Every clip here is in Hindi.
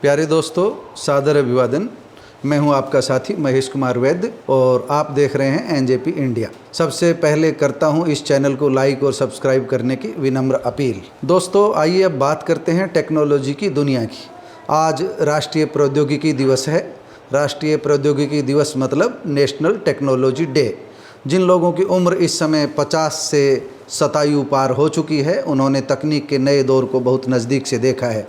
प्यारे दोस्तों, सादर अभिवादन। मैं हूं आपका साथी महेश कुमार वैद्य और आप देख रहे हैं एनजेपी इंडिया। सबसे पहले करता हूं इस चैनल को लाइक और सब्सक्राइब करने की विनम्र अपील। दोस्तों, आइए अब बात करते हैं टेक्नोलॉजी की दुनिया की। आज राष्ट्रीय प्रौद्योगिकी दिवस है। राष्ट्रीय प्रौद्योगिकी दिवस मतलब नेशनल टेक्नोलॉजी डे। जिन लोगों की उम्र इस समय 50 से शतायु पार हो चुकी है, उन्होंने तकनीक के नए दौर को बहुत नज़दीक से देखा है।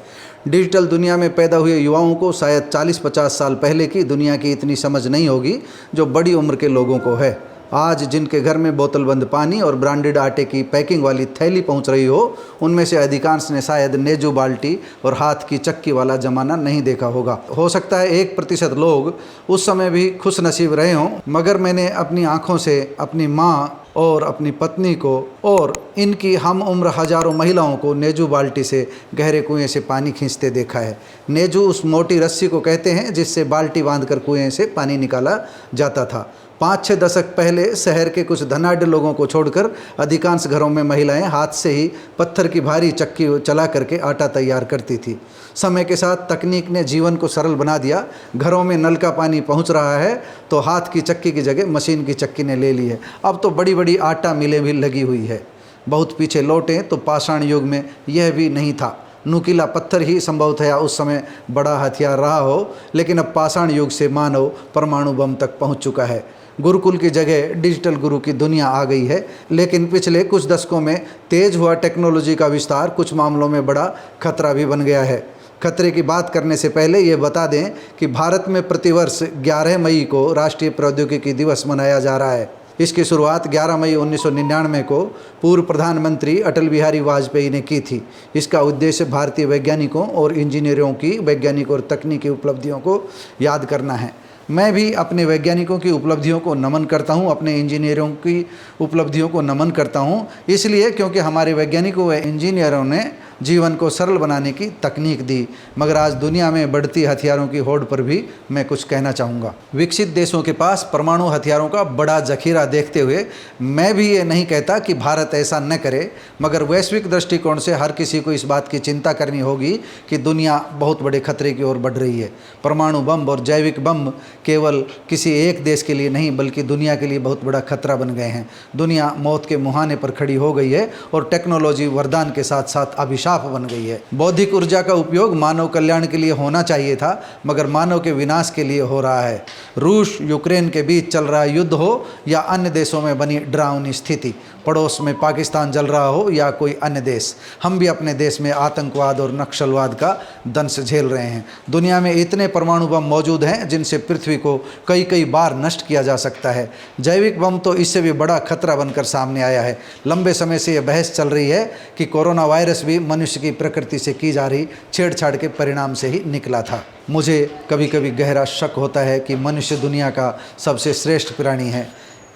डिजिटल दुनिया में पैदा हुए युवाओं को शायद 40-50 साल पहले की दुनिया की इतनी समझ नहीं होगी जो बड़ी उम्र के लोगों को है। आज जिनके घर में बोतलबंद पानी और ब्रांडेड आटे की पैकिंग वाली थैली पहुंच रही हो, उनमें से अधिकांश ने शायद नेजू बाल्टी और हाथ की चक्की वाला ज़माना नहीं देखा होगा। हो सकता है 1% लोग उस समय भी खुश नसीब रहे हों, मगर मैंने अपनी आँखों से अपनी माँ और अपनी पत्नी को और इनकी हम उम्र हजारों महिलाओं को नेजू बाल्टी से गहरे कुएं से पानी खींचते देखा है। नेजू उस मोटी रस्सी को कहते हैं जिससे बाल्टी बांधकर कुएं से पानी निकाला जाता था। 5-6 दशक पहले शहर के कुछ धनाढ्य लोगों को छोड़कर अधिकांश घरों में महिलाएं हाथ से ही पत्थर की भारी चक्की चला करके आटा तैयार करती थी। समय के साथ तकनीक ने जीवन को सरल बना दिया। घरों में नल का पानी पहुंच रहा है तो हाथ की चक्की की जगह मशीन की चक्की ने ले ली है। अब तो बड़ी बड़ी आटा मिलें भी लगी हुई है। बहुत पीछे लौटें तो पाषाण युग में यह भी नहीं था। नुकीला पत्थर ही संभवतः उस समय बड़ा हथियार रहा हो, लेकिन अब पाषाण युग से मानव परमाणु बम तक पहुंच चुका है। गुरुकुल की जगह डिजिटल गुरु की दुनिया आ गई है। लेकिन पिछले कुछ दशकों में तेज हुआ टेक्नोलॉजी का विस्तार कुछ मामलों में बड़ा खतरा भी बन गया है। खतरे की बात करने से पहले ये बता दें कि भारत में प्रतिवर्ष 11 मई को राष्ट्रीय प्रौद्योगिकी दिवस मनाया जा रहा है। इसकी शुरुआत 11 मई 1999 को पूर्व प्रधानमंत्री अटल बिहारी वाजपेयी ने की थी। इसका उद्देश्य भारतीय वैज्ञानिकों और इंजीनियरों की वैज्ञानिक और तकनीकी उपलब्धियों को याद करना है। मैं भी अपने वैज्ञानिकों की उपलब्धियों को नमन करता हूं, अपने इंजीनियरों की उपलब्धियों को नमन करता हूं, इसलिए क्योंकि हमारे वैज्ञानिकों व इंजीनियरों ने जीवन को सरल बनाने की तकनीक दी। मगर आज दुनिया में बढ़ती हथियारों की होड़ पर भी मैं कुछ कहना चाहूँगा। विकसित देशों के पास परमाणु हथियारों का बड़ा जखीरा देखते हुए मैं भी ये नहीं कहता कि भारत ऐसा न करे, मगर वैश्विक दृष्टिकोण से हर किसी को इस बात की चिंता करनी होगी कि दुनिया बहुत बड़े खतरे की ओर बढ़ रही है। परमाणु बम और जैविक बम केवल किसी एक देश के लिए नहीं बल्कि दुनिया के लिए बहुत बड़ा खतरा बन गए हैं। दुनिया मौत के मुहाने पर खड़ी हो गई है और टेक्नोलॉजी वरदान के साथ साथ अभिशाप बन गई है। बौद्धिक ऊर्जा का उपयोग मानव कल्याण के लिए होना चाहिए था, मगर मानव के विनाश के लिए हो रहा है। रूस यूक्रेन के बीच चल रहा युद्ध हो या अन्य देशों में बनी डरावनी स्थिति, पड़ोस में पाकिस्तान जल रहा हो या कोई अन्य देश, हम भी अपने देश में आतंकवाद और नक्सलवाद का दंश झेल रहे हैं। दुनिया में इतने परमाणु बम मौजूद हैं जिनसे पृथ्वी को कई बार नष्ट किया जा सकता है। जैविक बम तो इससे भी बड़ा खतरा बनकर सामने आया है। लंबे समय से यह बहस चल रही है कि कोरोना वायरस भी मनुष्य की प्रकृति से की जा रही छेड़छाड़ के परिणाम से ही निकला था। मुझे कभी कभी गहरा शक होता है कि मनुष्य दुनिया का सबसे श्रेष्ठ प्राणी है।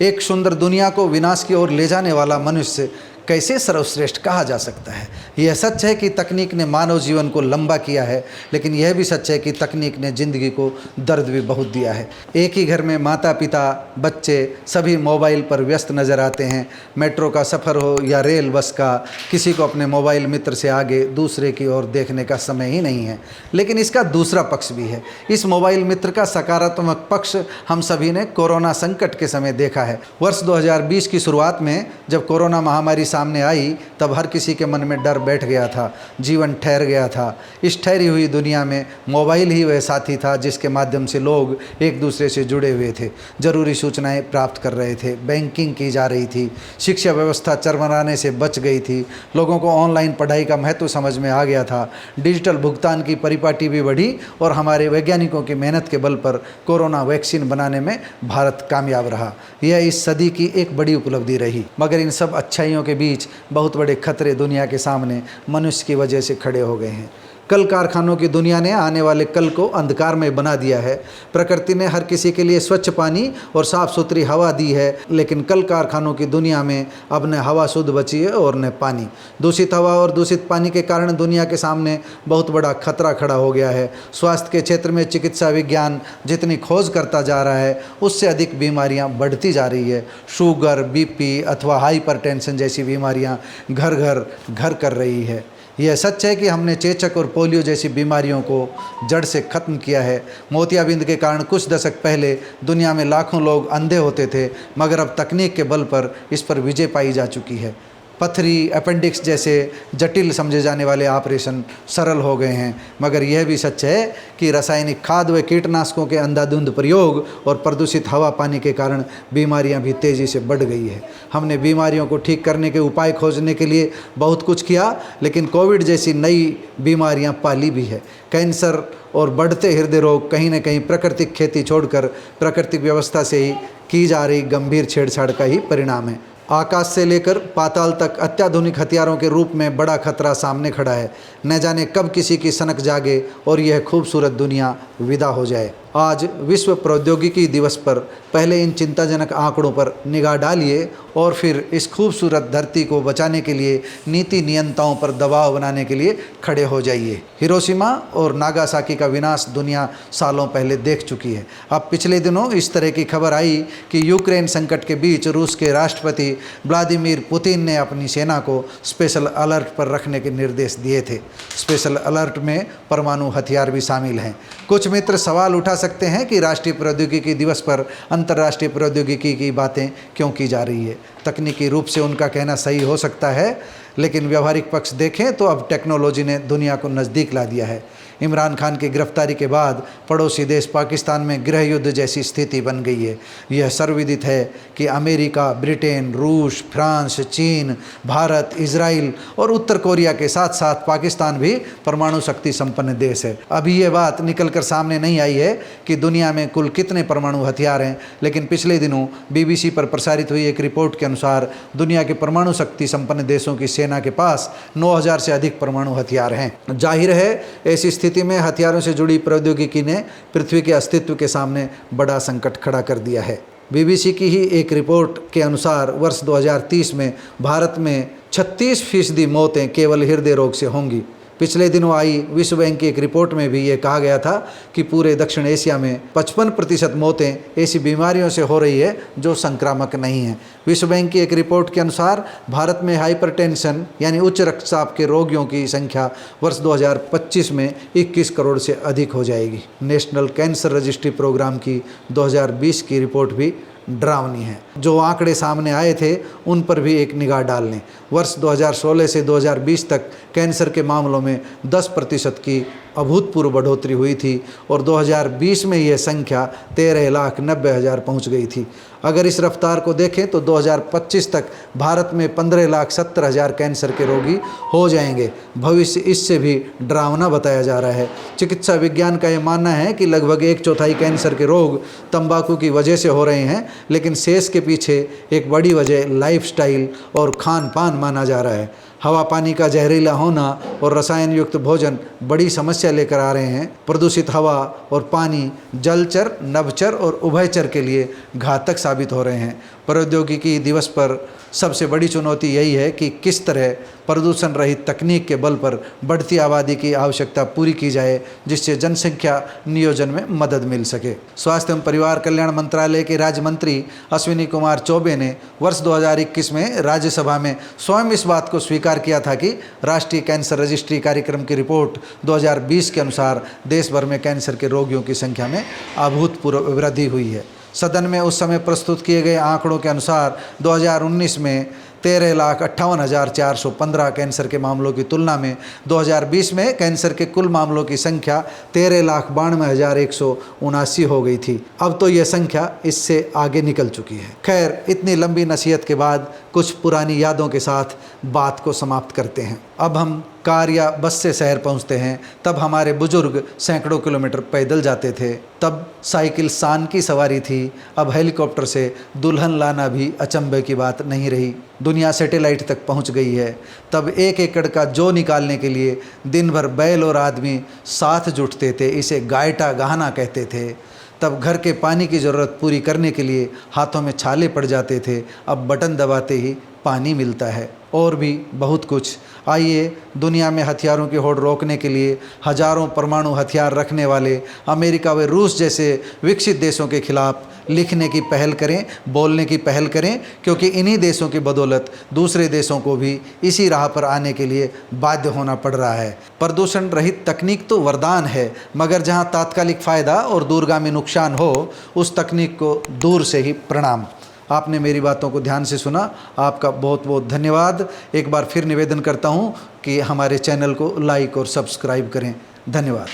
एक सुंदर दुनिया को विनाश की ओर ले जाने वाला मनुष्य कैसे सर्वश्रेष्ठ कहा जा सकता है। यह सच है कि तकनीक ने मानव जीवन को लंबा किया है, लेकिन यह भी सच है कि तकनीक ने ज़िंदगी को दर्द भी बहुत दिया है। एक ही घर में माता पिता बच्चे सभी मोबाइल पर व्यस्त नज़र आते हैं। मेट्रो का सफ़र हो या रेल बस का, किसी को अपने मोबाइल मित्र से आगे दूसरे की ओर देखने का समय ही नहीं है। लेकिन इसका दूसरा पक्ष भी है। इस मोबाइल मित्र का सकारात्मक पक्ष हम सभी ने कोरोना संकट के समय देखा है। वर्ष 2020 की शुरुआत में जब कोरोना महामारी सामने आई, तब हर किसी के मन में डर बैठ गया था, जीवन ठहर गया था। इस ठहरी हुई दुनिया में मोबाइल ही वह साथी था जिसके माध्यम से लोग एक दूसरे से जुड़े हुए थे, जरूरी सूचनाएं प्राप्त कर रहे थे, बैंकिंग की जा रही थी, शिक्षा व्यवस्था चरमराने से बच गई थी, लोगों को ऑनलाइन पढ़ाई का महत्व समझ में आ गया था, डिजिटल भुगतान की परिपाटी भी बढ़ी और हमारे वैज्ञानिकों की मेहनत के बल पर कोरोना वैक्सीन बनाने में भारत कामयाब रहा। यह इस सदी की एक बड़ी उपलब्धि रही। मगर इन सब अच्छाइयों के बीच बहुत बड़े खतरे दुनिया के सामने मनुष्य की वजह से खड़े हो गए हैं। कल कारखानों की दुनिया ने आने वाले कल को अंधकारमय बना दिया है। प्रकृति ने हर किसी के लिए स्वच्छ पानी और साफ सुथरी हवा दी है, लेकिन कल कारखानों की दुनिया में अब न हवा शुद्ध बची है और न पानी। दूषित हवा और दूषित पानी के कारण दुनिया के सामने बहुत बड़ा खतरा खड़ा हो गया है। स्वास्थ्य के क्षेत्र में चिकित्सा विज्ञान जितनी खोज करता जा रहा है, उससे अधिक बीमारियां बढ़ती जा रही है। शुगर, बीपी अथवा हाइपरटेंशन जैसी बीमारियां घर कर रही है। यह सच है कि हमने चेचक और पोलियो जैसी बीमारियों को जड़ से खत्म किया है। मोतियाबिंद के कारण कुछ दशक पहले दुनिया में लाखों लोग अंधे होते थे, मगर अब तकनीक के बल पर इस पर विजय पाई जा चुकी है। पथरी, अपेंडिक्स जैसे जटिल समझे जाने वाले ऑपरेशन सरल हो गए हैं, मगर यह भी सच है कि रासायनिक खाद व कीटनाशकों के अंधाधुंध प्रयोग और प्रदूषित हवा पानी के कारण बीमारियां भी तेज़ी से बढ़ गई है। हमने बीमारियों को ठीक करने के उपाय खोजने के लिए बहुत कुछ किया, लेकिन कोविड जैसी नई बीमारियां पाली भी है। कैंसर और बढ़ते हृदय रोग कहीं न कहीं प्राकृतिक खेती छोड़कर प्राकृतिक व्यवस्था से ही की जा रही गंभीर छेड़छाड़ का ही परिणाम है। आकाश से लेकर पाताल तक अत्याधुनिक हथियारों के रूप में बड़ा खतरा सामने खड़ा है। न जाने कब किसी की सनक जागे और यह खूबसूरत दुनिया विदा हो जाए। आज विश्व प्रौद्योगिकी दिवस पर पहले इन चिंताजनक आंकड़ों पर निगाह डालिए और फिर इस खूबसूरत धरती को बचाने के लिए नीति नियंताओं पर दबाव बनाने के लिए खड़े हो जाइए। हिरोशिमा और नागासाकी का विनाश दुनिया सालों पहले देख चुकी है। अब पिछले दिनों इस तरह की खबर आई कि यूक्रेन संकट के बीच रूस के राष्ट्रपति व्लादिमीर पुतिन ने अपनी सेना को स्पेशल अलर्ट पर रखने के निर्देश दिए थे। स्पेशल अलर्ट में परमाणु हथियार भी शामिल हैं। कुछ मित्र सवाल उठा सकते हैं कि राष्ट्रीय प्रौद्योगिकी दिवस पर अंतर्राष्ट्रीय प्रौद्योगिकी की बातें क्यों की जा रही है। तकनीकी रूप से उनका कहना सही हो सकता है, लेकिन व्यवहारिक पक्ष देखें तो अब टेक्नोलॉजी ने दुनिया को नज़दीक ला दिया है। इमरान खान की गिरफ्तारी के बाद पड़ोसी देश पाकिस्तान में गृह युद्ध जैसी स्थिति बन गई है। यह सर्वविदित है कि अमेरिका, ब्रिटेन, रूस, फ्रांस, चीन, भारत, इजराइल और उत्तर कोरिया के साथ साथ पाकिस्तान भी परमाणु शक्ति संपन्न देश है। अभी यह बात निकलकर सामने नहीं आई है कि दुनिया में कुल कितने परमाणु हथियार हैं, लेकिन पिछले दिनों बीबीसी पर प्रसारित हुई एक रिपोर्ट के अनुसार दुनिया के परमाणु शक्ति संपन्न देशों की सेना के पास 9000 से अधिक परमाणु हथियार हैं। जाहिर है ऐसी स्थिति में हथियारों से जुड़ी प्रौद्योगिकी ने पृथ्वी के अस्तित्व के सामने बड़ा संकट खड़ा कर दिया है। बीबीसी की ही एक रिपोर्ट के अनुसार वर्ष 2030 में भारत में 36% मौतें केवल हृदय रोग से होंगी। पिछले दिनों आई विश्व बैंक की एक रिपोर्ट में भी ये कहा गया था कि पूरे दक्षिण एशिया में 55% मौतें ऐसी बीमारियों से हो रही है जो संक्रामक नहीं है। विश्व बैंक की एक रिपोर्ट के अनुसार भारत में हाइपरटेंशन यानी उच्च रक्तचाप के रोगियों की संख्या वर्ष 2025 में 21 करोड़ से अधिक हो जाएगी। नेशनल कैंसर रजिस्ट्री प्रोग्राम की 2020 की रिपोर्ट भी डरावनी है। जो आंकड़े सामने आए थे उन पर भी एक निगाह डाल लें। वर्ष 2016 से 2020 तक कैंसर के मामलों में 10% की अभूतपूर्व बढ़ोतरी हुई थी और 2020 में यह संख्या 13,90,000 पहुंच गई थी। अगर इस रफ्तार को देखें तो 2025 तक भारत में 15,70,000 कैंसर के रोगी हो जाएंगे। भविष्य इससे भी डरावना बताया जा रहा है। चिकित्सा विज्ञान का यह मानना है कि लगभग 1/4 कैंसर के रोग तंबाकू की वजह से हो रहे हैं, लेकिन शेष के पीछे एक बड़ी वजह लाइफस्टाइल और खान पान माना जा रहा है। हवा पानी का जहरीला होना और रसायन युक्त भोजन बड़ी समस्या लेकर आ रहे हैं। प्रदूषित हवा और पानी जलचर, नभचर और उभयचर के लिए घातक साबित हो रहे हैं। प्रौद्योगिकी दिवस पर सबसे बड़ी चुनौती यही है कि किस तरह प्रदूषण रहित तकनीक के बल पर बढ़ती आबादी की आवश्यकता पूरी की जाए, जिससे जनसंख्या नियोजन में मदद मिल सके। स्वास्थ्य एवं परिवार कल्याण मंत्रालय के राज्य मंत्री अश्विनी कुमार चौबे ने वर्ष 2021 में राज्यसभा में स्वयं इस बात को स्वीकार किया था कि राष्ट्रीय कैंसर रजिस्ट्री कार्यक्रम की रिपोर्ट 2020 के अनुसार देश भर में कैंसर के रोगियों की संख्या में अभूतपूर्व वृद्धि हुई है। सदन में उस समय प्रस्तुत किए गए आंकड़ों के अनुसार 2019 में 13,58,415 कैंसर के मामलों की तुलना में 2020 में कैंसर के कुल मामलों की संख्या 13,92,179 हो गई थी। अब तो यह संख्या इससे आगे निकल चुकी है। खैर, इतनी लंबी नसीहत के बाद कुछ पुरानी यादों के साथ बात को समाप्त करते हैं। अब हम कार या बस से शहर पहुंचते हैं, तब हमारे बुजुर्ग सैकड़ों किलोमीटर पैदल जाते थे। तब साइकिल शान की सवारी थी, अब हेलीकॉप्टर से दुल्हन लाना भी अचंभे की बात नहीं रही। दुनिया सैटेलाइट तक पहुंच गई है। तब 1 एकड़ का जौ निकालने के लिए दिन भर बैल और आदमी साथ जुटते थे, इसे गायटा गहाना कहते थे। तब घर के पानी की ज़रूरत पूरी करने के लिए हाथों में छाले पड़ जाते थे, अब बटन दबाते ही पानी मिलता है। और भी बहुत कुछ। आइए, दुनिया में हथियारों की होड़ रोकने के लिए हजारों परमाणु हथियार रखने वाले अमेरिका व रूस जैसे विकसित देशों के खिलाफ लिखने की पहल करें, बोलने की पहल करें, क्योंकि इन्हीं देशों की बदौलत दूसरे देशों को भी इसी राह पर आने के लिए बाध्य होना पड़ रहा है। प्रदूषण रहित तकनीक तो वरदान है, मगर जहां तात्कालिक फ़ायदा और दूरगामी नुकसान हो, उस तकनीक को दूर से ही प्रणाम। आपने मेरी बातों को ध्यान से सुना, आपका बहुत बहुत धन्यवाद। एक बार फिर निवेदन करता हूं कि हमारे चैनल को लाइक और सब्सक्राइब करें। धन्यवाद।